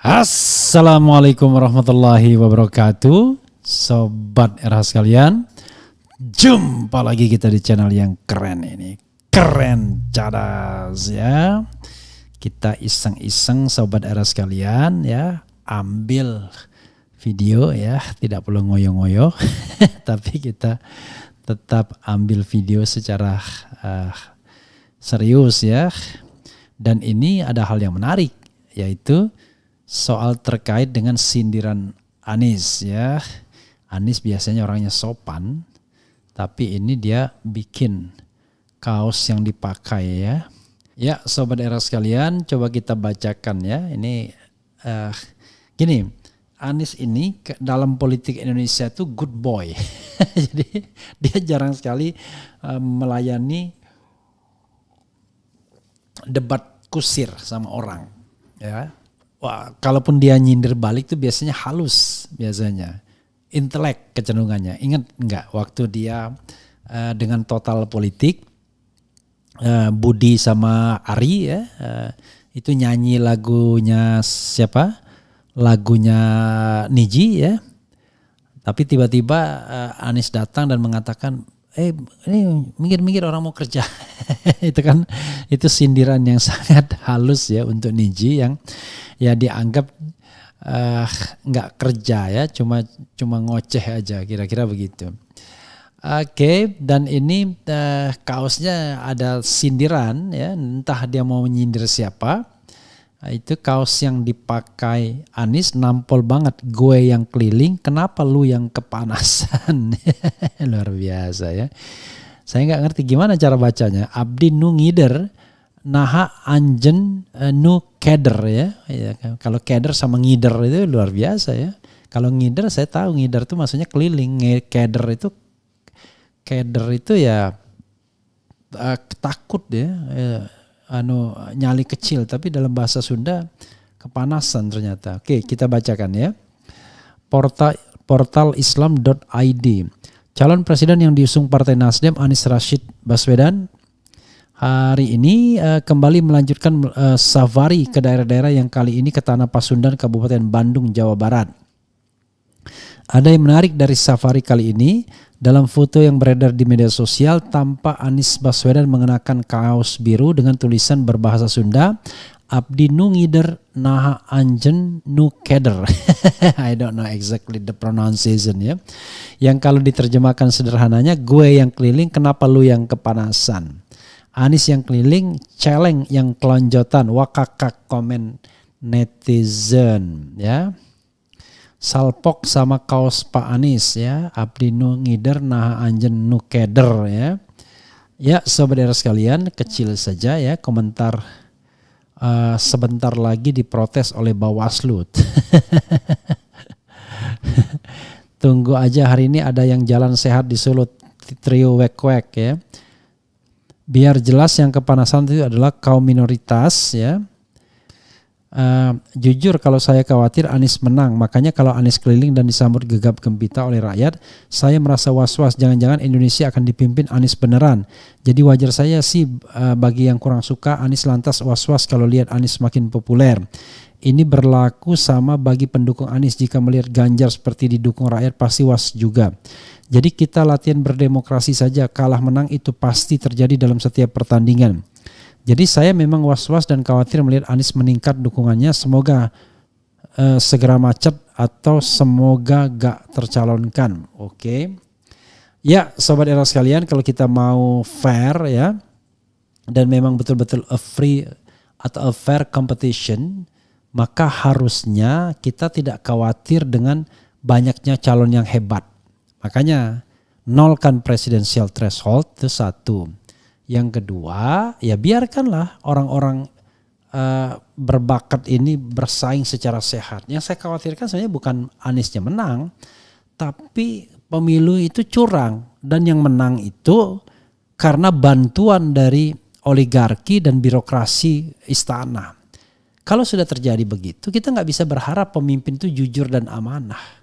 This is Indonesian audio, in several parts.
Assalamualaikum warahmatullahi wabarakatuh. Sobat Era sekalian, jumpa lagi kita di channel yang keren ini. Keren cadas ya. Kita iseng-iseng Sobat Era sekalian ya, ambil video ya, tidak perlu ngoyo-ngoyo. Tapi kita tetap ambil video secara serius ya. Dan ini ada hal yang menarik, yaitu soal terkait dengan sindiran Anies ya. Anies biasanya orangnya sopan, tapi ini dia bikin kaos yang dipakai ya. Ya Sobat Era sekalian, coba kita bacakan ya. Ini gini, Anies ini dalam politik Indonesia itu good boy. Jadi dia jarang sekali melayani debat kusir sama orang ya. Wah, kalaupun dia nyindir balik tuh biasanya halus, biasanya intelek kecenderungannya. Ingat enggak waktu dia dengan total politik, Budi sama Ari ya, itu nyanyi lagunya siapa? Lagunya Niji ya. Tapi tiba-tiba Anies datang dan mengatakan, ini minggir-minggir orang mau kerja. itu sindiran yang sangat halus ya untuk Niji yang ya dianggap nggak kerja ya, cuma ngoceh aja, kira-kira begitu. Oke, dan ini kaosnya ada sindiran ya, entah dia mau menyindir siapa. Itu kaos yang dipakai Anies nampol banget, gue yang keliling, kenapa lu yang kepanasan. Luar biasa ya. Saya nggak ngerti gimana cara bacanya. Abdi nu ngider, naha anjen nu keder ya. Kalau keder sama ngider itu luar biasa ya. Kalau ngider saya tahu, ngider itu maksudnya keliling. Keder itu ya takut ya. Nyali kecil, tapi dalam bahasa Sunda kepanasan ternyata. Oke, kita bacakan ya. Portal islam.id. Calon presiden yang diusung Partai Nasdem Anies Rashid Baswedan hari ini kembali melanjutkan safari ke daerah-daerah yang kali ini ke Tanah Pasundan, Kabupaten Bandung, Jawa Barat. Ada yang menarik dari safari kali ini. Dalam foto yang beredar di media sosial, tampak Anies Baswedan mengenakan kaos biru dengan tulisan berbahasa Sunda, Abdi nu ngider naha anjen nu keder. I don't know exactly the pronunciation ya. Yang kalau diterjemahkan sederhananya, gue yang keliling kenapa lu yang kepanasan. Anies yang keliling, celeng yang kelonjotan, wakakak komen netizen ya. Salpok sama kaos Pak Anies ya, Abdi nu ngider naha anjen nu keder ya. Ya Sobat Era sekalian, kecil saja ya komentar sebentar lagi diprotes oleh Bawaslu. Tunggu aja hari ini ada yang jalan sehat di Solo, trio wek-wek ya. Biar jelas yang kepanasan itu adalah kaum minoritas ya. Jujur kalau saya khawatir Anies menang, makanya kalau Anies keliling dan disambut gegap gempita oleh rakyat, saya merasa was-was jangan-jangan Indonesia akan dipimpin Anies beneran. Jadi wajar saya sih bagi yang kurang suka Anies lantas was-was kalau lihat Anies makin populer. Ini berlaku sama bagi pendukung Anies, jika melihat Ganjar seperti didukung rakyat pasti was juga. Jadi kita latihan berdemokrasi saja, kalah menang itu pasti terjadi dalam setiap pertandingan. Jadi saya memang was-was dan khawatir melihat Anies meningkat dukungannya. Semoga segera macet atau semoga gak tercalonkan. Oke. Ya Sobat Era sekalian, kalau kita mau fair ya, dan memang betul-betul a free atau a fair competition, maka harusnya kita tidak khawatir dengan banyaknya calon yang hebat. Makanya nolkan presidensial threshold, itu satu. Yang kedua, ya biarkanlah orang-orang berbakat ini bersaing secara sehat. Yang saya khawatirkan sebenarnya bukan Aniesnya menang, tapi pemilu itu curang. Dan yang menang itu karena bantuan dari oligarki dan birokrasi istana. Kalau sudah terjadi begitu, kita nggak bisa berharap pemimpin itu jujur dan amanah.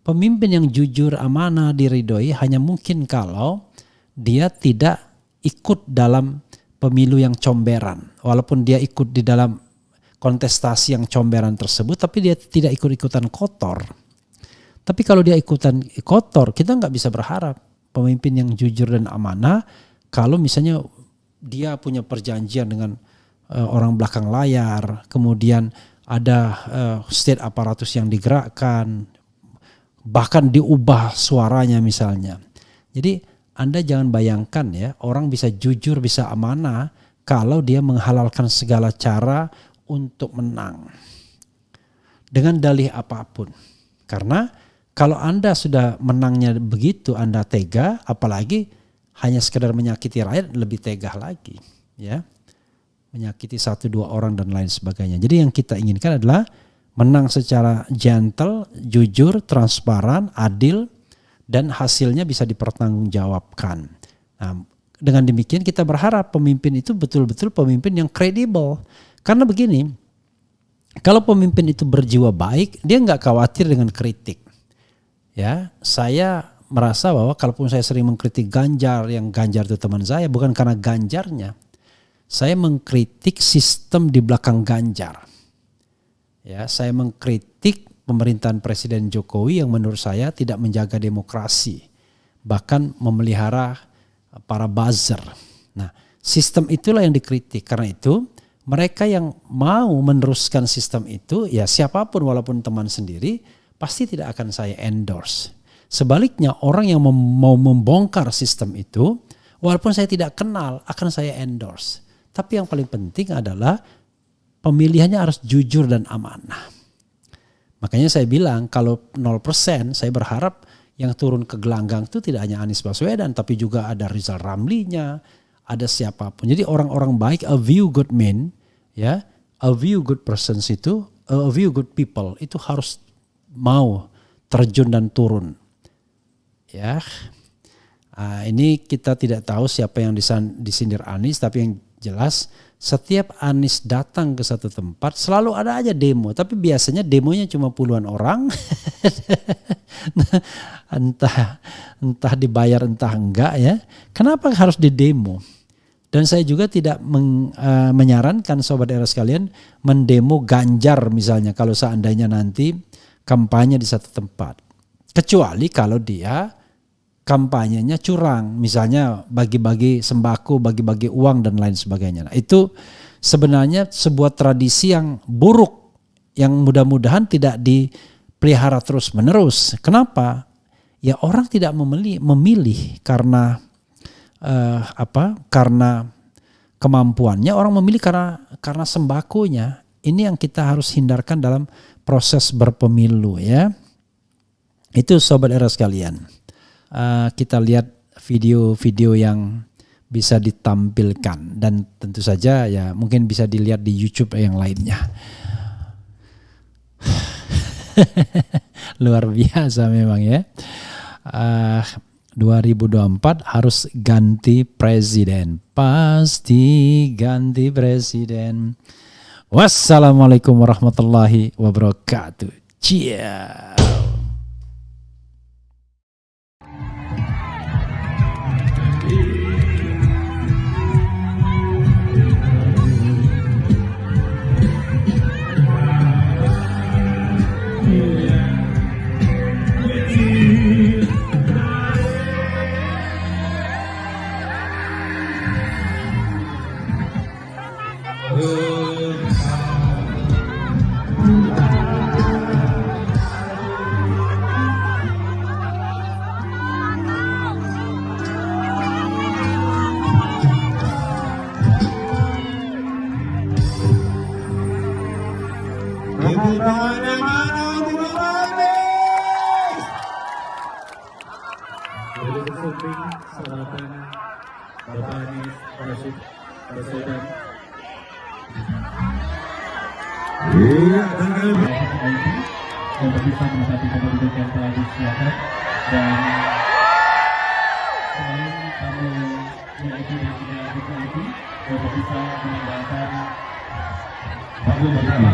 Pemimpin yang jujur, amanah, diridhoi hanya mungkin kalau dia tidak ikut dalam pemilu yang comberan. Walaupun dia ikut di dalam kontestasi yang comberan tersebut, tapi dia tidak ikut-ikutan kotor. Tapi kalau dia ikutan kotor, kita nggak bisa berharap pemimpin yang jujur dan amanah kalau misalnya dia punya perjanjian dengan orang belakang layar, kemudian ada state aparatus yang digerakkan, bahkan diubah suaranya misalnya. Jadi Anda jangan bayangkan ya, orang bisa jujur, bisa amanah kalau dia menghalalkan segala cara untuk menang dengan dalih apapun. Karena kalau Anda sudah menangnya begitu, Anda tega, apalagi hanya sekedar menyakiti rakyat, lebih tega lagi, ya, menyakiti 1-2 orang dan lain sebagainya. Jadi yang kita inginkan adalah menang secara gentle, jujur, transparan, adil, dan hasilnya bisa dipertanggungjawabkan. Nah, dengan demikian kita berharap pemimpin itu betul-betul pemimpin yang kredibel. Karena begini, kalau pemimpin itu berjiwa baik, dia nggak khawatir dengan kritik. Ya, saya merasa bahwa kalaupun saya sering mengkritik Ganjar, yang Ganjar itu teman saya, bukan karena Ganjarnya. Saya mengkritik sistem di belakang Ganjar. Ya, saya mengkritik pemerintahan Presiden Jokowi yang menurut saya tidak menjaga demokrasi, bahkan memelihara para buzzer. Nah, sistem itulah yang dikritik. Karena itu mereka yang mau meneruskan sistem itu, ya siapapun walaupun teman sendiri, pasti tidak akan saya endorse. Sebaliknya orang yang mau membongkar sistem itu, walaupun saya tidak kenal, akan saya endorse. Tapi yang paling penting adalah pemilihannya harus jujur dan amanah. Makanya saya bilang kalau 0%, saya berharap yang turun ke gelanggang itu tidak hanya Anies Baswedan, tapi juga ada Rizal Ramlinya, ada siapapun. Jadi orang-orang baik, a few good men, ya, a few good persons itu, a few good people itu harus mau terjun dan turun. Ya, ini kita tidak tahu siapa yang disindir Anies, tapi yang jelas setiap Anies datang ke satu tempat selalu ada aja demo, tapi biasanya demonya cuma puluhan orang. entah dibayar entah enggak ya. Kenapa harus didemo? Dan saya juga tidak menyarankan sobat era sekalian mendemo Ganjar misalnya kalau seandainya nanti kampanye di satu tempat. Kecuali kalau dia kampanyenya curang, misalnya bagi-bagi sembako, bagi-bagi uang dan lain sebagainya. Nah, itu sebenarnya sebuah tradisi yang buruk yang mudah-mudahan tidak dipelihara terus-menerus. Kenapa? Ya orang tidak memilih karena karena kemampuannya, orang memilih karena sembakonya. Ini yang kita harus hindarkan dalam proses berpemilu ya. Itu sobat era sekalian. Kita lihat video-video yang bisa ditampilkan dan tentu saja ya mungkin bisa dilihat di YouTube yang lainnya. Luar biasa memang ya. 2024 harus ganti presiden, pasti ganti presiden. Wassalamualaikum warahmatullahi wabarakatuh. Ciao. Untuk bisa menghadapi penduduk yang telah disiapkan dan selain kami VIP dan juga VIP untuk bisa mengembangkan panggung utama.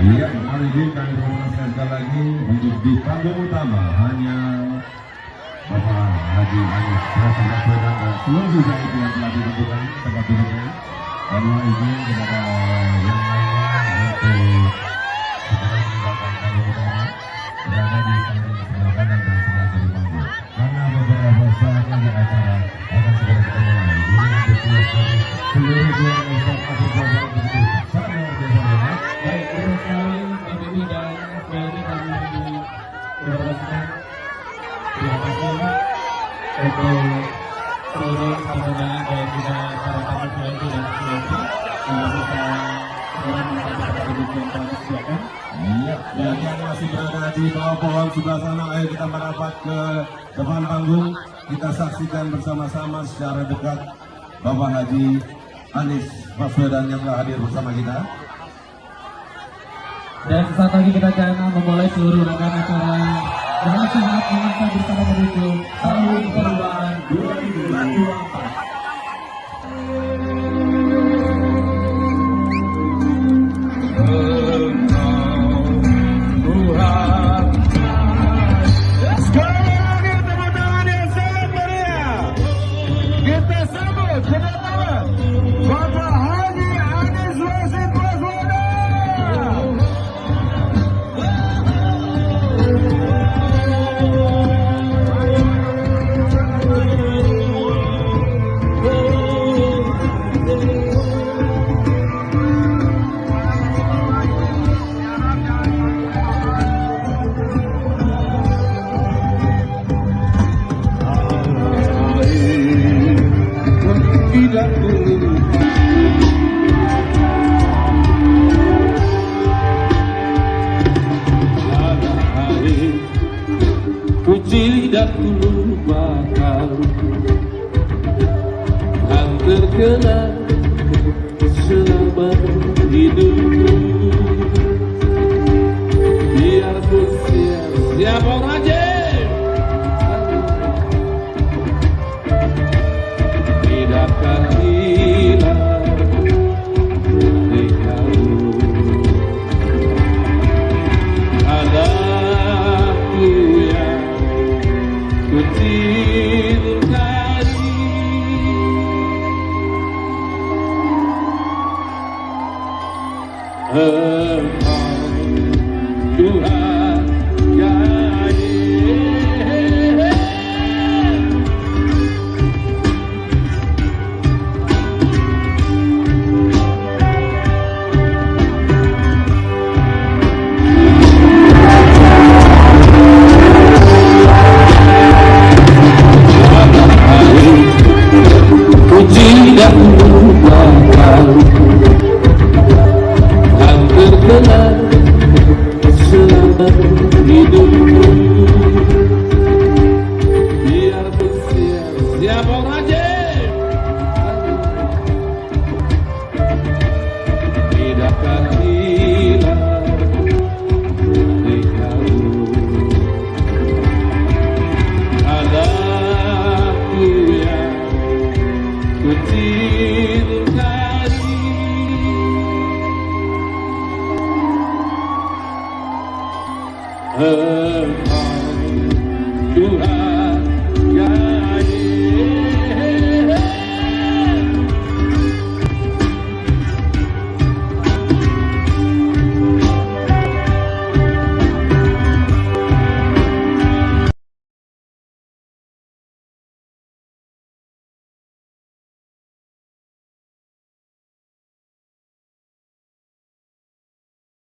Iya, hari ini kami informasikan sekali lagi untuk di panggung utama hanya Bapak Haji Anies Baswedan dan seluruh VIP yang telah ditentukan tempat duduknya. Kami izin kepada yang lainnya berada di samping sebelah kanan dan sebelah kiri panggung. Karena beberapa saat lagi acara akan segera kita mulai. Jadi antusias dari seluruh juara Ustaz Abu Bakar begitu sangat berharap. Baik, terima sekali Pak Bibi dan Ferdi kami berdasarkan terima kasih untuk seluruh penggunaan dan juga para tamu Ferdi dan Ferdi yang bisa segera mengatakan kehidupan yang telah disediakan. Iya, dan yang masih berada di bawah pohon sebelah sana, ayo kita merapat ke depan panggung. Kita saksikan bersama-sama secara dekat Bapak Haji Anies Baswedan yang telah hadir bersama kita. Dan sesaat lagi kita akan memulai seluruh rangkaian acara dengan semangat mengangkat bersama menuju tahun perubahan 2024. Sekali lagi tepuk tangan yang sangat meriah. Kita sambut kedatangan Bapak Haji Anies Rashid Baswedan. Ku tidak lupakan yang terkenal selama hidupku. Biar ku siap rajin tidak akan hilang di kamu. Anakku yang ku cintai, Engkau Tuhan ku tidak lupakan yang terkenal selama hidupku. Biar ku siap rajin tidak akan hilang di kamu. Anakku yang ku cintai, Engkau